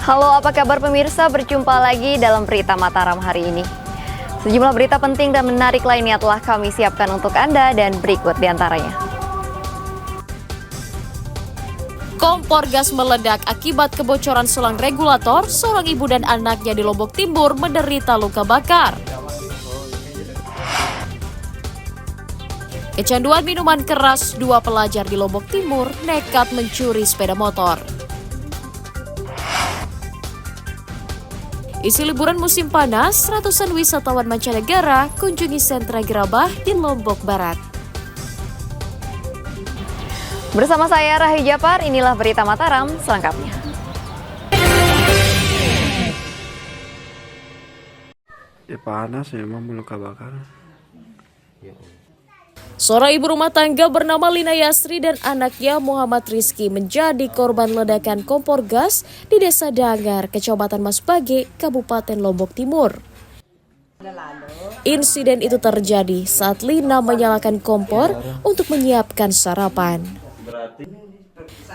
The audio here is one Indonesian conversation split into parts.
Halo, apa kabar pemirsa? Berjumpa lagi dalam Berita Mataram hari ini. Sejumlah berita penting dan menarik lainnya telah kami siapkan untuk Anda dan berikut diantaranya. Kompor gas meledak akibat kebocoran selang regulator, seorang ibu dan anaknya di Lombok Timur menderita luka bakar. Kecanduan minuman keras, dua pelajar di Lombok Timur nekat mencuri sepeda motor. Isi liburan musim panas, ratusan wisatawan mancanegara kunjungi sentra Gerabah di Lombok Barat. Bersama saya Rahi Japar, inilah Berita Mataram selengkapnya. Ya panas ya, emang luka bakar. Seorang ibu rumah tangga bernama Lina Yasri dan anaknya Muhammad Rizky menjadi korban ledakan kompor gas di Desa Dangar, Kecamatan Masbage, Kabupaten Lombok Timur. Insiden itu terjadi saat Lina menyalakan kompor untuk menyiapkan sarapan.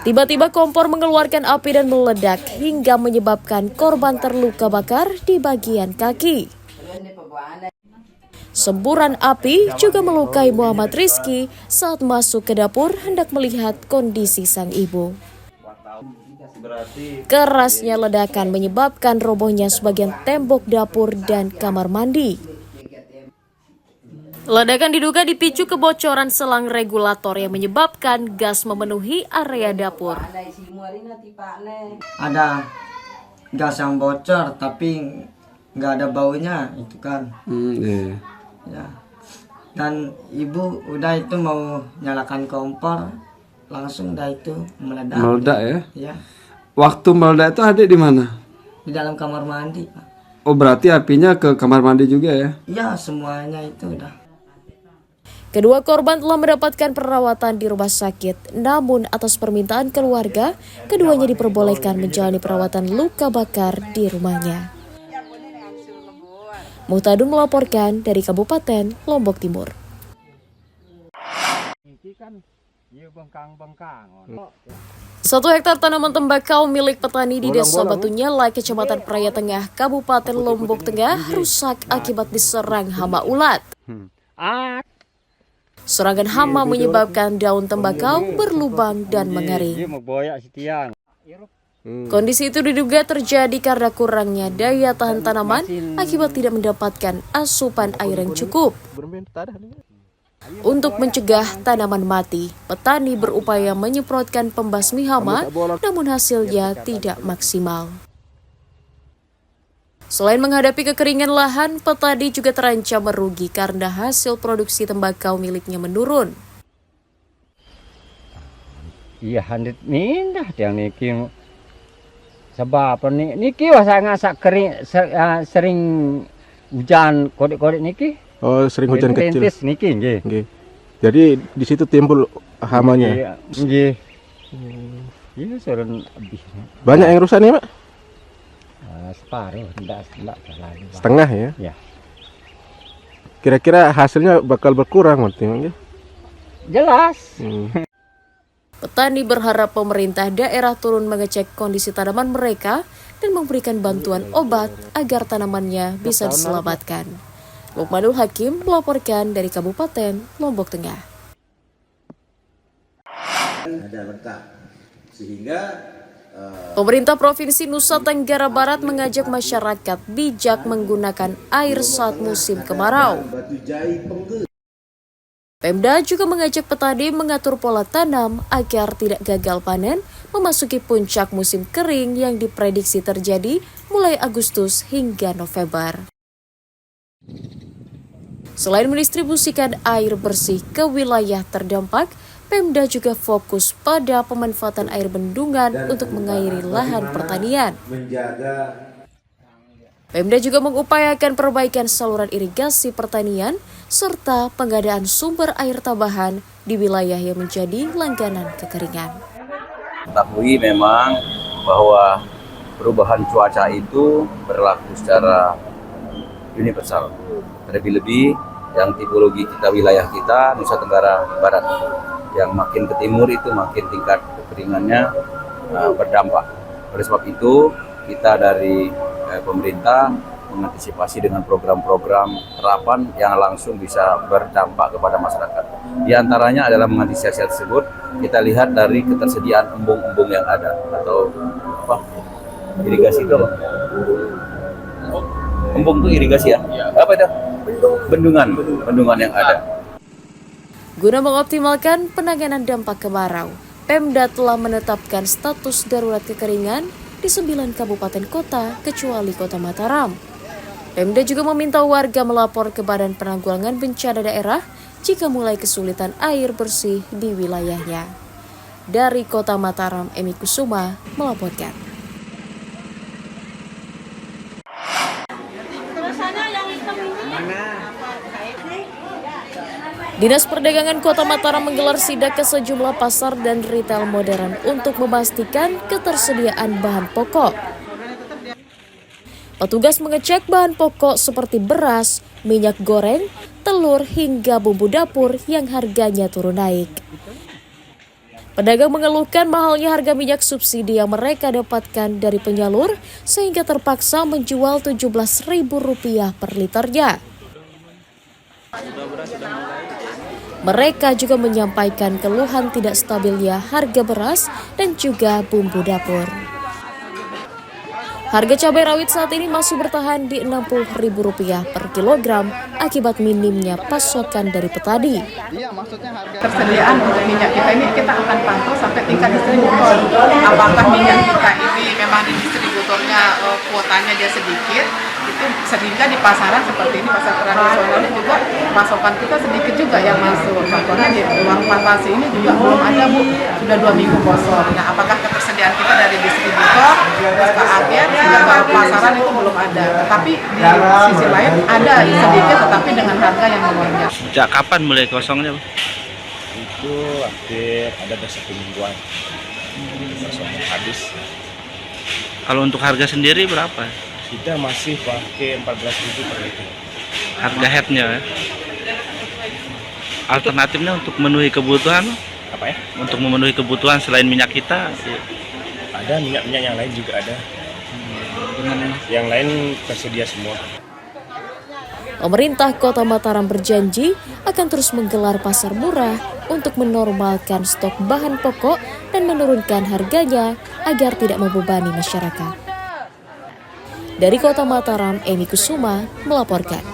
Tiba-tiba kompor mengeluarkan api dan meledak hingga menyebabkan korban terluka bakar di bagian kaki. Semburan api juga melukai Muhammad Rizky saat masuk ke dapur hendak melihat kondisi sang ibu. Kerasnya ledakan menyebabkan robohnya sebagian tembok dapur dan kamar mandi. Ledakan diduga dipicu kebocoran selang regulator yang menyebabkan gas memenuhi area dapur. Ada gas yang bocor tapi nggak ada baunya itu kan. Iya. Ya. Dan ibu udah itu mau nyalakan kompor, langsung dah itu meledak. Meledak ya? Ya. Waktu meledak itu adik di mana? Di dalam kamar mandi, Pak. Oh, berarti apinya ke kamar mandi juga ya? Ya, semuanya itu udah. Kedua korban telah mendapatkan perawatan di rumah sakit, namun atas permintaan keluarga, keduanya diperbolehkan menjalani perawatan luka bakar di rumahnya. Muhtadun melaporkan dari Kabupaten Lombok Timur. Satu hektar tanaman tembakau milik petani di Desa Batu Nyala, Kecamatan Praia Tengah, Kabupaten Lombok Tengah rusak akibat diserang hama ulat. Serangan hama menyebabkan daun tembakau berlubang dan mengering. Kondisi itu diduga terjadi karena kurangnya daya tahan tanaman akibat tidak mendapatkan asupan air yang cukup. Untuk mencegah tanaman mati, petani berupaya menyemprotkan pembasmi hama, namun hasilnya tidak maksimal. Selain menghadapi kekeringan lahan, petani juga terancam merugi karena hasil produksi tembakau miliknya menurun. Iya, handit mindah yang niki. Sebab niki wasa ngasak kering sering hujan kodek-kodek niki. Oh, sering hujan kecil. Niki nggih. Nggih. Jadi di situ timbul hamanya. Nggih. Iya, seren habis. Banyak yang rusak nih, Pak? Separuh, enggak terlalu. Setengah ya? Ya. Kira-kira hasilnya bakal berkurang berarti, nggih? Jelas. Petani berharap pemerintah daerah turun mengecek kondisi tanaman mereka dan memberikan bantuan obat agar tanamannya bisa diselamatkan. Lukmanul Hakim melaporkan dari Kabupaten Lombok Tengah. Pemerintah Provinsi Nusa Tenggara Barat mengajak masyarakat bijak menggunakan air saat musim kemarau. Pemda juga mengajak petani mengatur pola tanam agar tidak gagal panen memasuki puncak musim kering yang diprediksi terjadi mulai Agustus hingga November. Selain mendistribusikan air bersih ke wilayah terdampak, Pemda juga fokus pada pemanfaatan air bendungan untuk mengairi lahan pertanian. Pemda juga mengupayakan perbaikan saluran irigasi pertanian serta pengadaan sumber air tambahan di wilayah yang menjadi langganan kekeringan. Ketahui memang bahwa perubahan cuaca itu berlaku secara universal. Terlebih-lebih yang tipologi kita wilayah kita Nusa Tenggara Barat, yang makin ke timur itu makin tingkat kekeringannya berdampak. Oleh sebab itu kita dari pemerintah mengantisipasi dengan program-program terapan yang langsung bisa berdampak kepada masyarakat. Di antaranya adalah mengantisipasi tersebut, kita lihat dari ketersediaan embung-embung yang ada atau irigasi itu apa? Embung itu irigasi ya? Apa itu? Bendungan yang ada. Guna mengoptimalkan penanganan dampak kemarau, Pemda telah menetapkan status darurat kekeringan di 9 kabupaten kota kecuali Kota Mataram. Pemda juga meminta warga melapor ke Badan Penanggulangan Bencana Daerah jika mulai kesulitan air bersih di wilayahnya. Dari Kota Mataram, Emi Kusuma melaporkan. Dinas Perdagangan Kota Mataram menggelar sidak ke sejumlah pasar dan retail modern untuk memastikan ketersediaan bahan pokok. Petugas mengecek bahan pokok seperti beras, minyak goreng, telur hingga bumbu dapur yang harganya turun naik. Pedagang mengeluhkan mahalnya harga minyak subsidi yang mereka dapatkan dari penyalur sehingga terpaksa menjual Rp17.000 per liternya. Mereka juga menyampaikan keluhan tidak stabilnya harga beras dan juga bumbu dapur. Harga cabai rawit saat ini masih bertahan di Rp60.000 per kilogram akibat minimnya pasokan dari petani. Ketersediaan untuk minyak kita ini kita akan pantau sampai tingkat distributor. Apakah minyak kita ini memang di distributornya kuotanya dia sedikit, itu sehingga di pasaran seperti ini, pasar tradisional ini juga pasokan kita sedikit juga yang masuk. Contohnya di ruang plantasi ini juga belum ada, Bu, sudah 2 minggu kosong. Nah, apakah ketersediaan kita dari distributor ke agen hingga ke pasaran itu belum ada. Tetapi di sisi lain ada sedikit, tetapi dengan harga yang melonjak. Sejak kapan mulai kosongnya? Itu hampir ada 1 mingguan. Kosong habis. Kalau untuk harga sendiri berapa? Kita masih pakai 14.000 per liter. Harga headnya ya? Alternatifnya untuk memenuhi kebutuhan? Apa ya? Untuk memenuhi kebutuhan selain minyak kita? Ada minyak-minyak yang lain juga ada. Yang lain tersedia semua. Pemerintah Kota Mataram berjanji akan terus menggelar pasar murah untuk menormalkan stok bahan pokok dan menurunkan harganya agar tidak membebani masyarakat. Dari Kota Mataram, Emi Kusuma melaporkan.